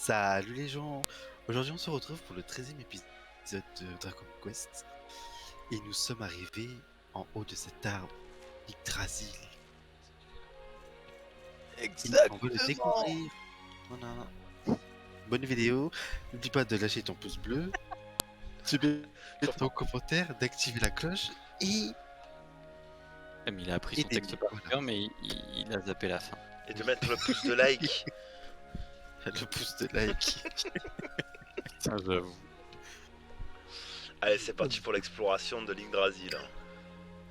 Salut les gens. Aujourd'hui on se retrouve pour le 13e épisode de Dragon Quest. Et nous sommes arrivés en haut de cet arbre, Yggdrasil. Et on va le Exactement. découvrir. Voilà. Bonne vidéo. N'oublie pas de lâcher ton pouce bleu, de mettre ton commentaire, d'activer la cloche et... Il a appris et son texte d'aimer. par Voilà. cœur, mais il a zappé la fin. Et de mettre le pouce de like. Le pouce de like. Putain, j'avoue. Allez, c'est parti pour l'exploration de l'Yggdrasil.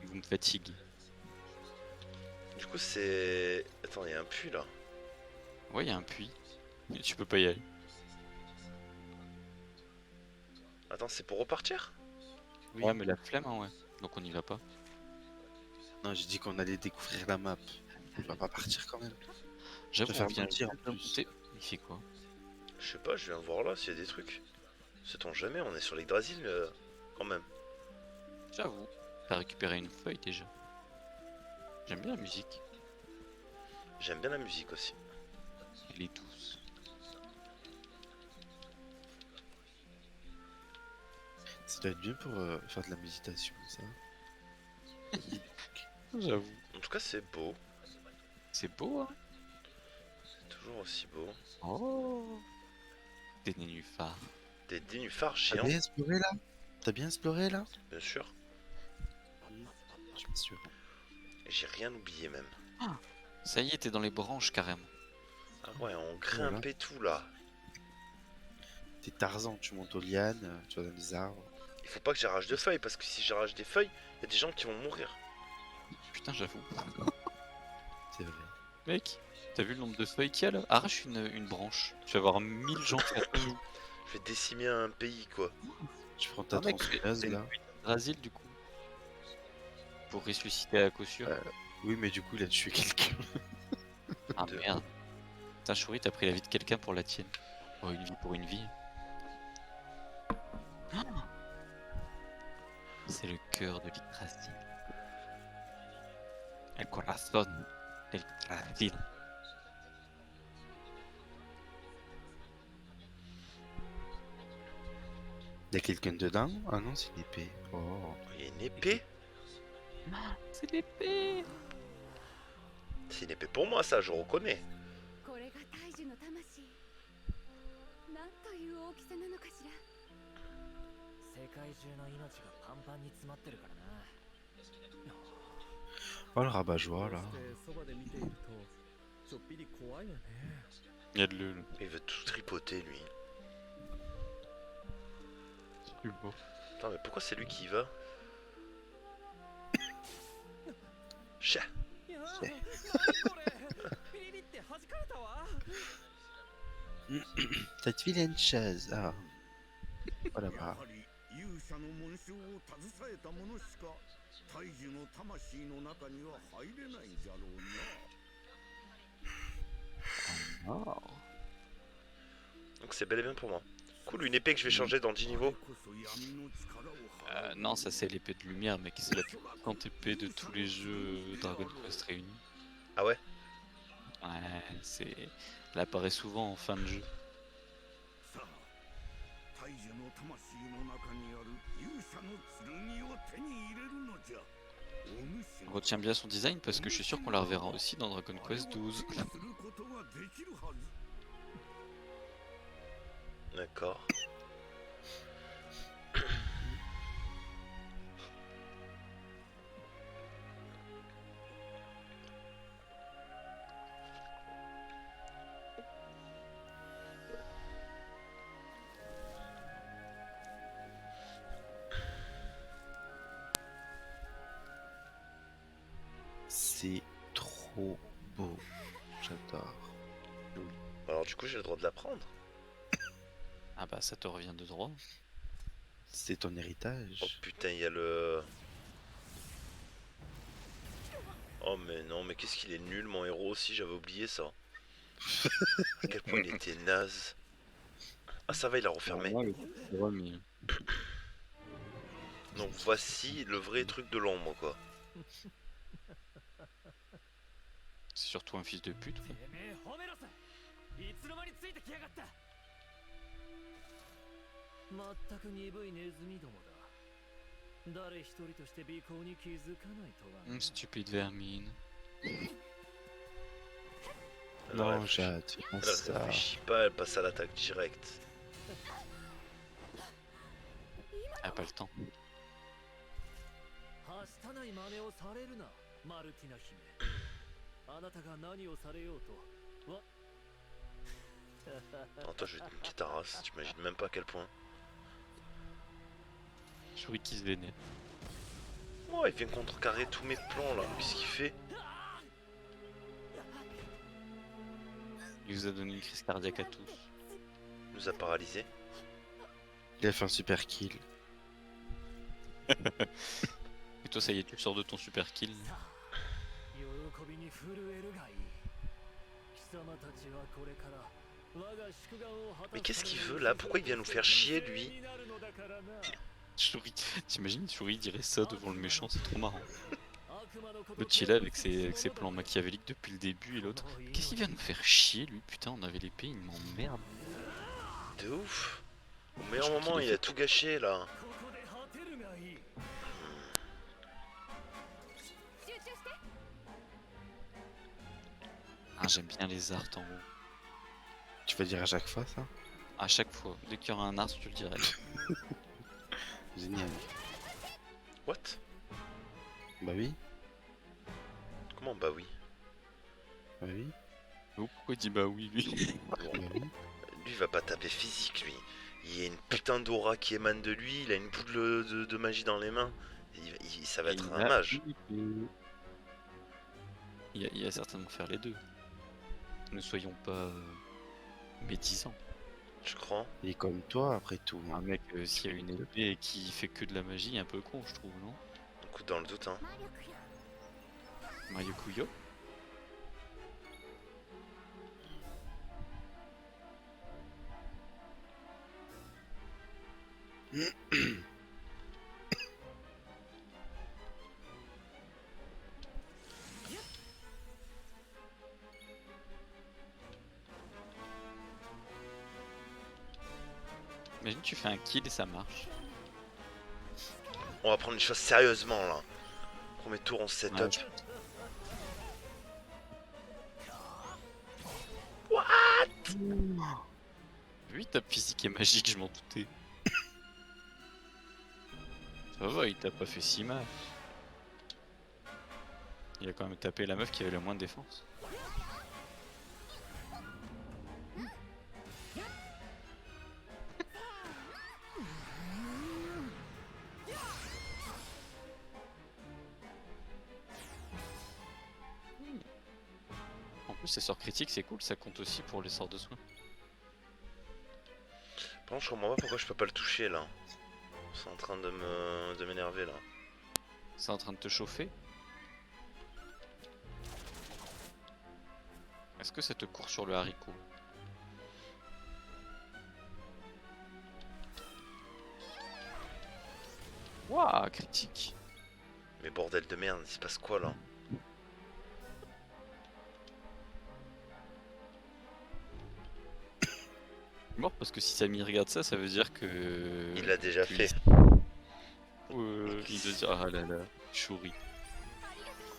Vous me fatiguez. Du coup, c'est... Attends, il y a un puits là. Ouais, il y a un puits. Mais tu peux pas y aller. Attends, c'est pour repartir? Oui. Ouais, mais la flemme, hein, ouais. Donc on y va pas. Non, j'ai dit qu'on allait découvrir la map. On va pas partir quand même. J'avoue, faire on vient mentir, en de plus. monter. Il fait quoi? Je sais pas, je viens voir là s'il y a des trucs. Sait-on jamais, on est sur l'Yggdrasil quand même. J'avoue. T'as récupéré une feuille déjà. J'aime bien la musique. J'aime bien la musique aussi. Elle est douce. Ça doit être bien pour faire de la méditation, ça. J'avoue. En tout cas, c'est beau. C'est beau, hein? C'est toujours aussi beau. Oh, des nénuphars. Des nénuphars T'as géants, bien exploré là? T'as bien exploré là? bien sûr. Je m'assure. Et j'ai rien oublié même. Ça y est, t'es dans les branches carrément. Ah ouais, on grimpait tout là. T'es Tarzan, tu montes aux lianes, tu vas dans les arbres. Il faut pas que j'arrache de feuilles parce que si j'arrache des feuilles, il y a des gens qui vont mourir. Putain, j'avoue. C'est vrai. Mec, t'as vu le nombre de feuilles qu'il y a là? Arrache une branche. Tu vas avoir 1000 gens qui attendent. Je vais décimer un pays quoi. Tu prends ta Ah, mec, tronçonneuse c'est là. Brasil du coup. Pour ressusciter à coup sûr. Oui, mais du coup, il a tué quelqu'un. Ah de- merde. Putain, Chouri, t'as pris la vie de quelqu'un pour la tienne. Oh, une vie pour une vie. Ah, c'est le cœur de l'Yggdrasil. El corazón del Yggdrasil. Il y a quelqu'un dedans? Ah non, c'est une épée. Oh. Il y a une épée. C'est l'épée. C'est une épée pour moi ça, je reconnais. これが大樹の魂なんという大きさなのかしら世界中の命がパンパンに詰まってるからな。 Oh, le rabat-joie là. そばで見ているとちょっぴり怖いよね。 Il y a de le. Il veut tout tripoter lui. C'est plus beau. Attends, mais pourquoi c'est lui qui y va? Chat. いやー、えこれピリリって弾かれたわ。 Cette vilaine chaise. Ah. Oh là-bas. やはり勇者の紋章を携えた者しか大樹の魂の中には入れないじゃろうな。 Oh. Donc c'est bel et bien pour moi. Cool, une épée que je vais changer dans 10 niveaux. こそ闇の力を払う Non, ça c'est l'épée de lumière, mec. C'est la plus puissante épée de tous les jeux Dragon Quest réunis. Ah ouais? Ouais, c'est. Elle apparaît souvent en fin de jeu. さあ、大樹の魂の中にある勇者の剣を手に入れるのじゃ。お主の Retiens bien son design parce que je suis sûr qu'on la reverra aussi dans Dragon Quest 12. することができるはず。 D'accord. C'est trop beau. J'adore. Alors du coup j'ai le droit de la prendre. Ah bah ça te revient de droit. C'est ton Oh héritage. putain, il y a le... Oh mais non, mais qu'est-ce qu'il est nul mon héros aussi, j'avais oublié ça. À quel point il était naze. Ah ça va, il a refermé. Moi, le droit, mais... Donc voici le vrai truc de l'ombre quoi. C'est surtout un fils de pute. Ouais. てめえホメロスいつの間についてきやがった。全く鈍いネズミどもだ。誰一人として尾行に気づかないとはな。 Stupide vermine. Alors, Non, Jade, fais pas elle ça. réfléchit pas, elle passe à l'attaque directe. Elle a pas le temps. はしたない真似をされるな、マルティナ姫。あなたが何をされようと。わ Attends, toi, je vais te niquer ta race, t'imagines même pas à quel point. Shuri qui se vénère. Oh, il vient contrecarrer tous mes plans là, qu'est-ce qu'il fait? Il vous a donné une crise cardiaque à tous. Il nous a paralysés. Il a fait un super kill. Et toi, ça y est, tu sors de ton super kill. 喜びに震えるがいい。貴様たちはこれから Mais qu'est-ce qu'il veut là? Pourquoi il vient nous faire chier lui? Shuri, t'imagines, Shuri dirait ça devant le méchant, c'est trop marrant. L'autre il est là avec ses plans machiavéliques depuis le début et l'autre. Qu'est-ce qu'il vient nous faire chier lui? Putain, on avait l'épée, il m'emmerde. De ouf. Au meilleur Je crois moment, qu'il il est a tout gâché là. 集中して。 Ah, j'aime bien les arts en haut. Tu vas dire à chaque fois ça? À chaque fois, dès qu'il y aura un art, tu le dirais. Génial. What? Bah oui, Comment bah oui? bah oui, Oh, pourquoi il dit bah oui lui? bah oui. Lui il va pas taper physique lui. Il y a une putain d'aura qui émane de lui, il a une boule de magie dans les mains. Ça va être un mage. Il va certainement faire les deux. Ne soyons pas médisants. Je crois. Il est comme toi après tout. Un Hein. mec, s'il y a une épée et qui fait que de la magie, un peu con, je trouve, non? Un coup dans le doute hein. 魔力よ。 Mario Kuyo? Imagine tu fais un kill et ça marche. On va prendre les choses sérieusement là. Premier tour on se set Ouais, up. Lui, ta physique est magique, je m'en doutais. Ça va, il t'a pas fait si mal. Il a quand même tapé la meuf qui avait le moins de défense. En plus, ces sorts critiques, c'est cool, ça compte aussi pour les sorts de soins. Par contre je comprends pas pourquoi je peux pas le toucher là. C'est en train de m'énerver là. C'est en train de te chauffer. Est-ce que ça te court sur le haricot? Wouah, critique. Mais bordel de merde, il se passe quoi là? Mort parce que si Samy regarde ça, ça veut dire que... Il l'a déjà que fait. il doit dire, ah là là, Shuri.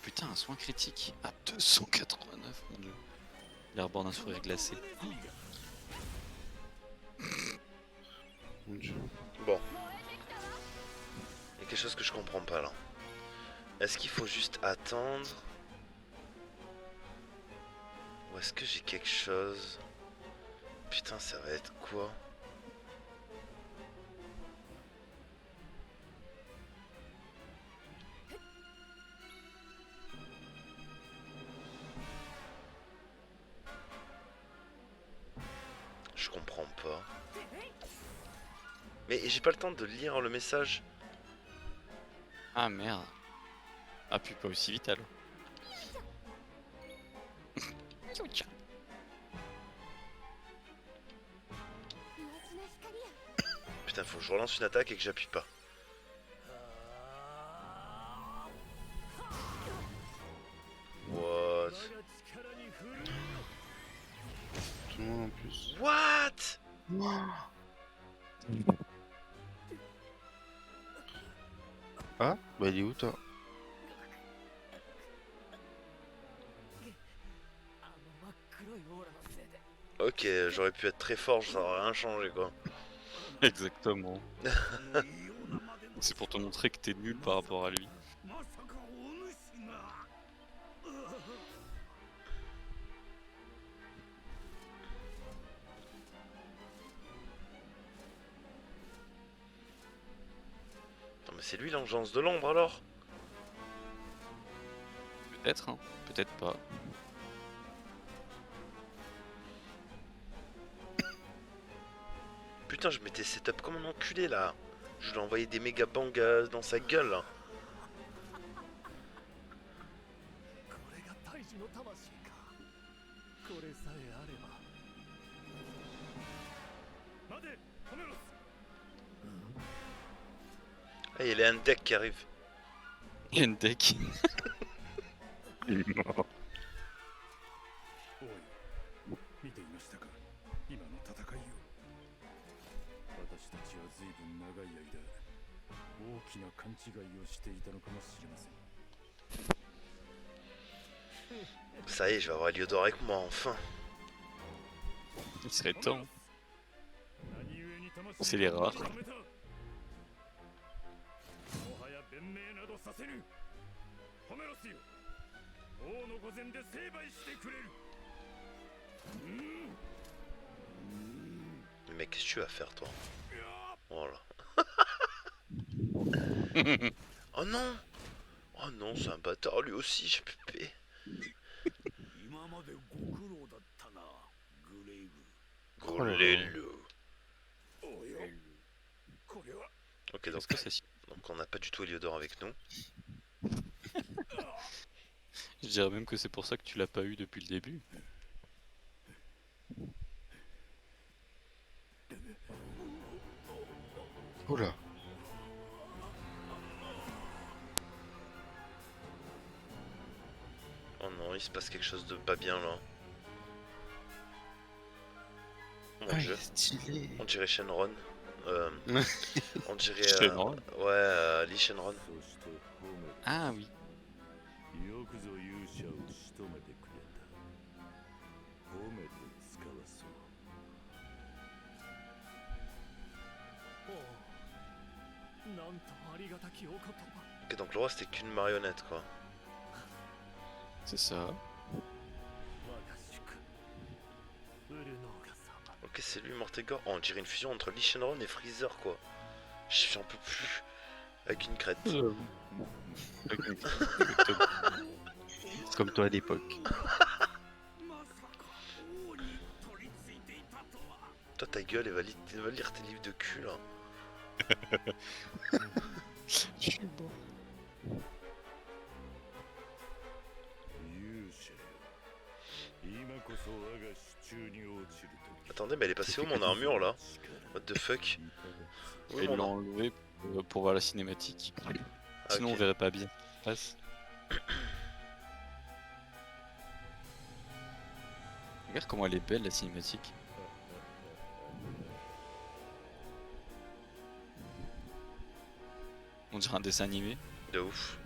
Putain, un soin critique à 289, mon dieu. Il reborde un sourire glacé. Mon Dieu. Bon. Il y a quelque chose que je comprends pas là. Est-ce qu'il faut juste attendre? Ou est-ce que j'ai quelque chose? Putain, ça va être quoi? Je comprends pas. Mais j'ai pas le temps de lire le message. Ah merde. Ah puis pas aussi vite alors. Tchou-tchou. 癒しの光や。 Putain, faut que je relance une attaque et que j'appuie pas. What? Tout le monde en plus. What? Ah, bah il est où toi? あの真っ黒いオーラのせいで Ok, j'aurais pu être très fort, ça aurait rien changé quoi. Exactement. C'est pour te montrer que t'es nul par rapport à lui. まさかお主が。Non mais c'est lui l'engeance de l'ombre alors? Peut-être, hein. Peut-être pas. Putain, je m'étais setup comme un enculé là. Je lui ai envoyé des méga bangs dans sa gueule là. これが大樹の魂かこれさえあれば待てホメロス Ah, il y a un deck qui arrive. Il y a une deck. Il est mort. おい、見ていましたか今の戦いを。私たちは随分長い間、大きな勘違いをしていたのかもしれません。 Ça y est, je vais avoir Eliodor avec moi enfin. Il serait temps. 何故に魂を C'est les rares. 止めた。もはや弁明などさせぬ。ホメロスよ、王の御前で成敗してくれる。Mais qu'est-ce que tu vas faire toi? Voilà. Oh non! Oh non, c'est un bâtard lui aussi, j'ai pépé. 今までご苦労だったな、グレイブ。 Golélo. おや、これは Ok, donc, Est-ce que ça suffit? donc on n'a pas du tout Eliodor avec nous. Je dirais même que c'est pour ça que tu l'as pas eu depuis le début. Oh là. Oh non, il se passe quelque chose de pas bien là. Oh mon Ah, il dieu. est stylé. On dirait Shenron. On dirait. Shenron. Ouais, Lee Shenron. そしてホメロ Ah oui. よくぞ勇者を仕留めてくれた。褒めて使わそう。おおなんとありがたきお言葉 Ok, donc le roi c'était qu'une marionnette quoi. C'est ça. 我が祝ウルノーガ様 Ok, c'est lui Mortegor. Oh, on dirait une fusion entre Lee Shenron et Freezer quoi. J'en peux plus. Avec une crête. Comme toi à l'époque. まさか王に取り付いていたとは。 Toi ta gueule, elle va lire tes livres de cul là. Je suis bon. 勇者よ、今こそ我が手中に落ちるとき。 Attendez, mais elle est passée où mon armure là? What the fuck? Oui, Ils mon l'ont armure. enlevé pour voir la cinématique. Ah, Sinon ok. on verrait pas bien. Passe. Regarde comment elle est belle la cinématique. On dirait un dessin animé. De ouf.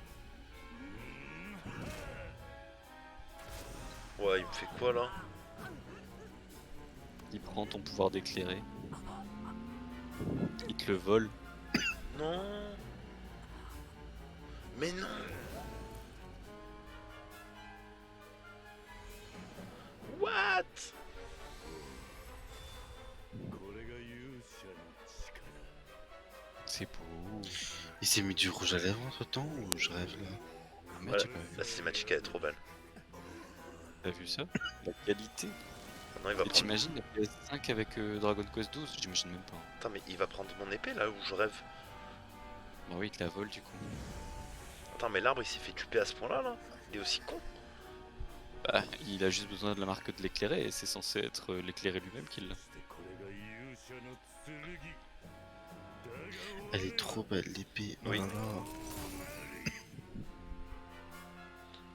Ouais, il me fait quoi là? Il prend ton pouvoir d'éclairer. Il te le vole. Non. Mais non. What? これが勇者の力。 C'est beau. Il s'est mis du rouge à lèvres entre temps ou je rêve là? Ah, mais Voilà, tu peux- la cinématique elle est trop belle. T'as vu ça? La qualité. Maintenant il va Et prendre. t'imagines la PS5 avec Dragon Quest 12? J'imagine même pas. Attends, mais il va prendre mon épée là où je rêve. Bah oui, il te la vole du coup. Attends, mais l'arbre il s'est fait tuer à ce point là là? Il est aussi con. Bah, il a juste besoin de la marque de l'éclairer et c'est censé être l'éclairé lui-même qui l'a. そしてこれが勇者の剣。 Elle est trop belle l'épée. Oh Oui. là là.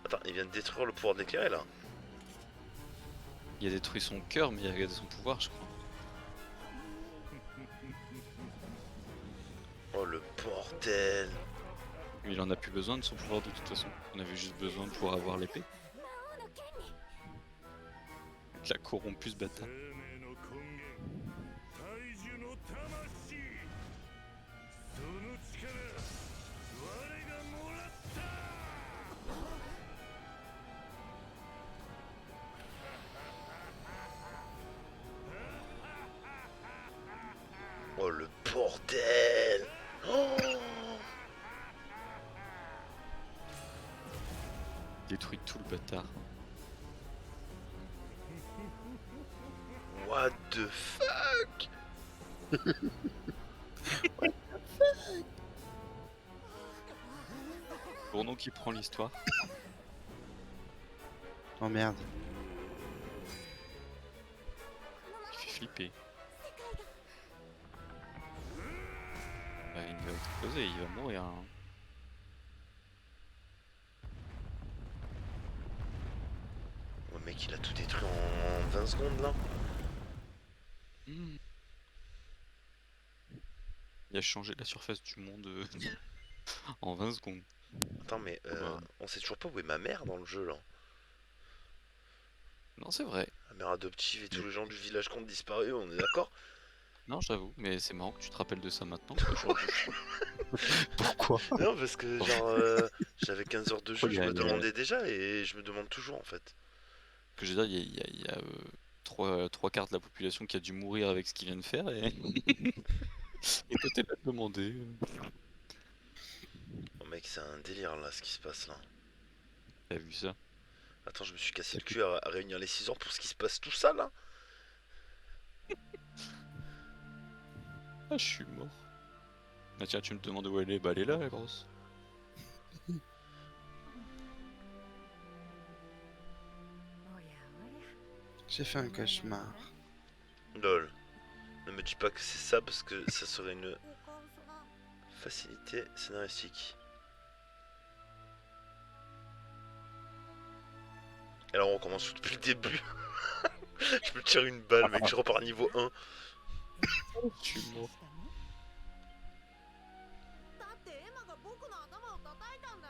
Attends, il vient de détruire le pouvoir de l'éclairer là. Il a détruit son cœur, mais il a gardé son pouvoir, je crois. Oh le bordel. Mais il en a plus besoin de son pouvoir de toute façon. On avait juste besoin de pouvoir avoir l'épée. 魔王の剣に Il a corrompu ce bâtard. 生命の根源大樹の魂その力我がもらった Oh le bordel. Oh Détruit tout le bâtard. what the fuck. Bourdon qui prend l'histoire. Oh merde. Il fait flipper. 世界が Bah, il va exploser, il va mourir. Hein. Le mec il a tout détruit en 20 secondes là. Hmm. Il a changé la surface du monde en 20 secondes. Attends mais on sait toujours pas où est ma mère dans le jeu là. Non, c'est vrai. Ma mère adoptive et tous les gens du village qui ont disparu, on est d'accord? Non, j'avoue, mais c'est marrant que tu te rappelles de ça maintenant. Parce que Pourquoi? Non parce que genre j'avais 15 heures de jeu, Oh, je il y me a- demandais déjà et je me demande toujours en fait. que je veux dire, il y a trois quarts de la population qui a dû mourir avec ce qu'il vient de faire et. Et toi, t'es là de demander. Oh mec c'est un délire là ce qui se passe là. T'as vu ça? Attends je me suis cassé le cul à réunir les 6 heures pour ce qui se passe tout ça là. Ah, je suis mort. Ah, tiens, tu me demandes où elle est? Bah, elle est là, la grosse. おやおや J'ai fait un cauchemar. Lol. Ne me dis pas que c'est ça parce que ça serait une お母さん facilité scénaristique. Alors on recommence tout depuis le début. Je me tire une balle mec, je repars niveau 1. Je suis mort. だってエマが僕の頭を叩いたんだ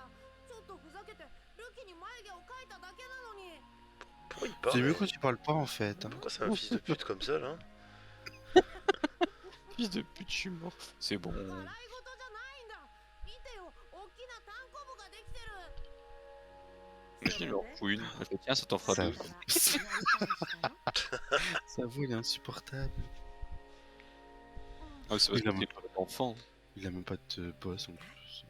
ちょっとふざけてルキに眉毛を描いただけなのに Pourquoi il parle? C'est mieux quand tu parles pas en fait. Hein. Pourquoi c'est un fils de pute comme ça là? Fils de pute, je suis mort. C'est bon. 笑い事じゃないんだ見てよ大きなタンコブができてる Imagine, il leur fout une. Elle fait, tiens, ça t'en fera Ça deux. va. Sa voix il est insupportable. Ah, c'est parce Il a que mon- t'es pas l'enfant. Il a même pas de boss en plus.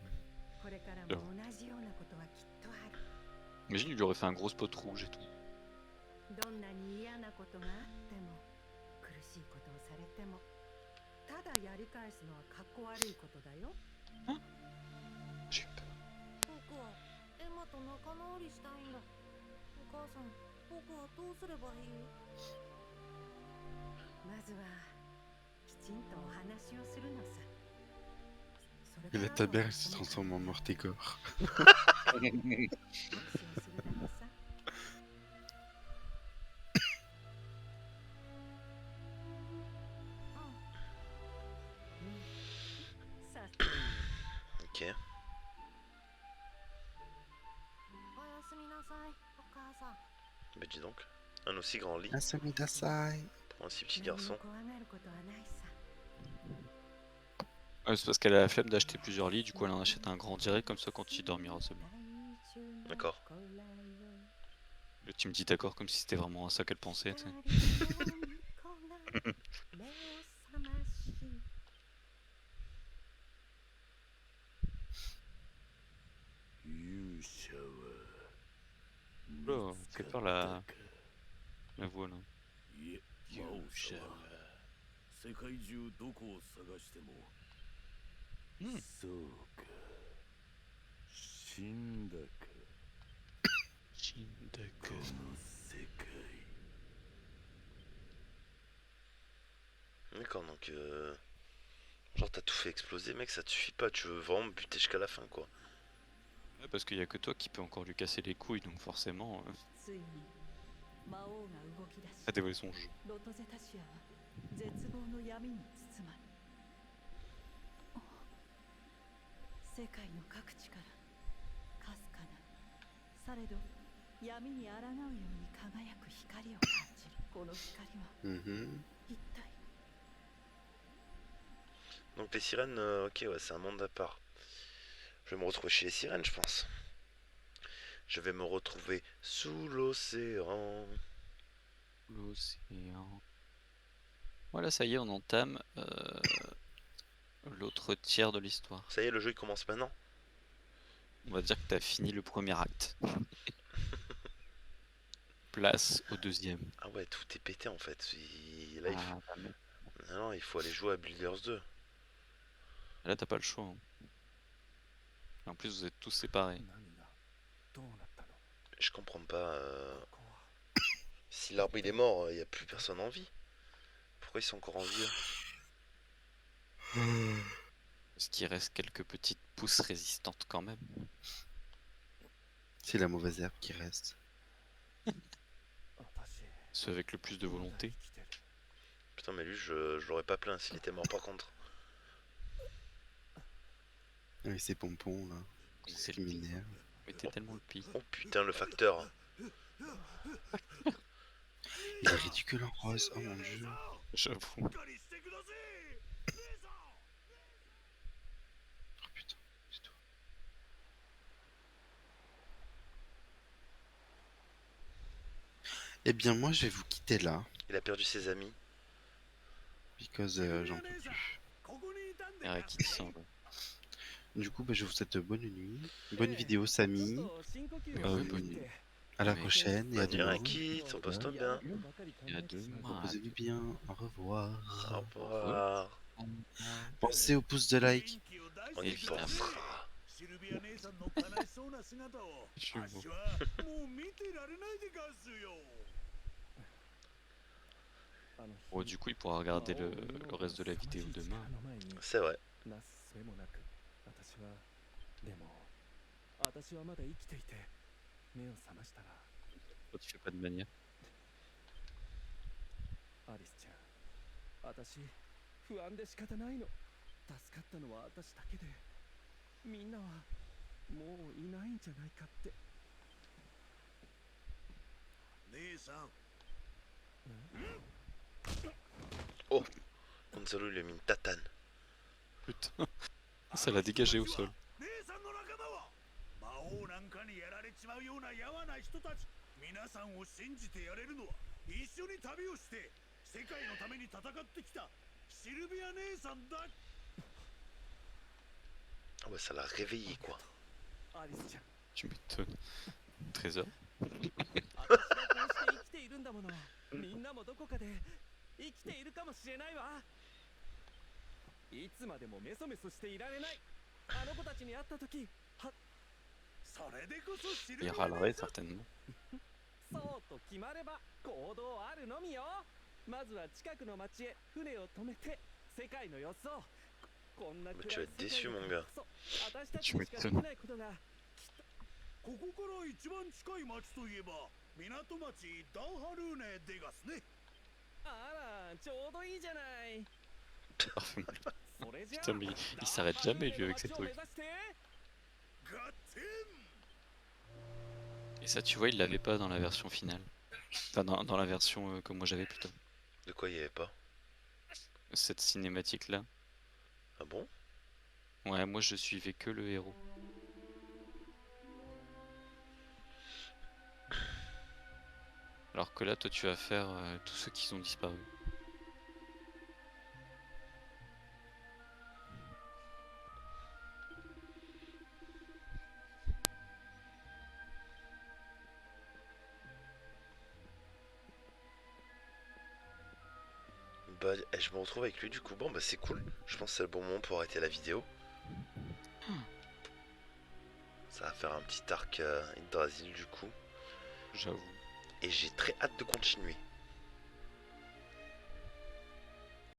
これからも同じようなことはきっとある Imagine, il lui aurait fait un gros spot rouge et tout. どんなに嫌なことがあっても苦しいことをされてもただやり返すのはかっこ悪いことだよ J'ai eu peur. 僕はエマと仲直りしたいんだお母さん僕はどうすればいいまずはきちんとお話をするのさ Et la tabère elle se transforme en Mortigore. 話をするだけさ さあ Ok. おやすみなさいお母さん Bah dis donc. Un aussi grand lit Asami Dasai. pour un si petit 何も garçon. 怖がることはないさ Ouais, c'est parce qu'elle a la flemme d'acheter plusieurs lits, du coup elle en achète un grand direct, comme ça quand il dormira c'est bon. D'accord. Le team dit d'accord comme si c'était vraiment à ça qu'elle pensait, tu sais. 勇者は Oh, quelle peur la voix là. いえ魔王様世界中どこを探しても、そうか死んだかこの世界 D'accord donc genre t'as tout fait exploser mec, ça te suffit pas, tu veux vraiment me buter jusqu'à la fin quoi. Ouais, parce qu'il y a que toi qui peux encore lui casser les couilles, donc forcément, ついに魔王が動き出し a dévoilé son jeu. ロトゼタシアは絶望の闇に包まれ世界の各地からかすかなされど闇に抗うように輝く光を感じる。この光は Mhm. 一体 Donc les sirènes, ok, ouais, c'est un monde à part. Je vais me retrouver chez les sirènes, je pense. Je vais me retrouver sous l'océan. L'océan. Voilà, ça y est, on entame l'autre tiers de l'histoire. Ça y est, le jeu il commence maintenant. On va dire que t'as fini le premier acte. Place au deuxième. Ah ouais, tout est pété en fait. Là, il faut... Ah, bah non. Non, il faut aller jouer à Builders 2. Là, t'as pas le choix. Hein. En plus, vous êtes tous séparés. 何がどうなったの Je comprends pas. ここは Si l'arbre il est mort, il n'y a plus personne en vie. Pourquoi ils sont encore en vie Parce qu'il reste quelques petites pousses résistantes quand même. C'est la mauvaise herbe qui reste. 私 Ceux avec le plus de まだ volonté. 生きてる Putain, mais lui, je l'aurais pas plaint s'il était mort par contre. Avec ses pompons là. C'est C'est le qui pire. m'énerve. Mais t'es tellement le pire. Oh putain, le facteur. Il est ridicule en rose, oh mon dieu. J'avoue. Oh putain, c'est tout. Eh bien moi je vais vous quitter là. Il a perdu ses amis. Because j'en peux plus. Eric qui descend. Du coup je vous souhaite bonne nuit. Bonne vidéo Samy. ちょっと深呼吸Ah oui, をして bonne み nuit. て À la Mais- prochaine et à Bonne nuit, demain. Ricky, repose-toi bien. Et à demain. Reposez-vous bien. Au revoir. Au revoir. Pensez au pouce de like. On y Évidemment. pensera. シルビア姉さんの悲しそうな姿をJe suis 私 beau. はもう見てられないでガスよ。あの日 Bon, du coup, il pourra regarder le reste de la vidéo 凄まじい demain. 力の前に C'est vrai. なすすべもなく私はでも私はまだ生きていて目を覚ましたら Toi, tu fais pas de manière. アリスちゃん私不安で仕方ないの助かったのは私だけでみんなはもういないんじゃないかって姉さん、 Gonzalo lui a mis une tatane. Putain. Ça l'a dégagé au sol. 姉さんの仲間は魔王なんかにやられちまうようなやわな人たち。皆さんを信じてやれるのは一緒に旅をして世界のために戦ってきたシルビア姉さんだ。 Ah ouais, ça l'a réveillé quoi. アリスちゃん Tu m'étonnes. Trésor. 私がこうして生きているんだものみんなもどこかで生きているかもしれないわいつまでもメソメソしていられないあの子たちに会った時はそれでこそシル Il ビア râlerait 姉さん。 certainement. そうと決まれば行動あるのみよまずは近くの町へ船を止めて世界の様子をこんな Mais 暗 tu vas い être 世 déçu 界 mon の gars. そう私たちにしかできないことがここから一番近い町といえば港町ダーハルーネデガスね。あらちょうどいいじゃない Parfait. それじゃあ Putain, mais il s'arrête jamais, lui, avec ses ダーハルーネの町を目 trucs. 指して ガッテン Et ça, tu vois, il l'avait pas dans la version finale. Enfin, dans la version que moi j'avais plutôt. De quoi il y avait pas? Cette cinématique-là. Ah bon? Ouais, moi je suivais que le héros. Alors que là, toi, tu vas faire tous ceux qui ont disparu. Bah, je me retrouve avec lui du coup. Bon, bah c'est cool. Je pense que c'est le bon moment pour arrêter la vidéo. Ça va faire un petit arc Yggdrasil du coup. J'avoue. Et j'ai très hâte de continuer.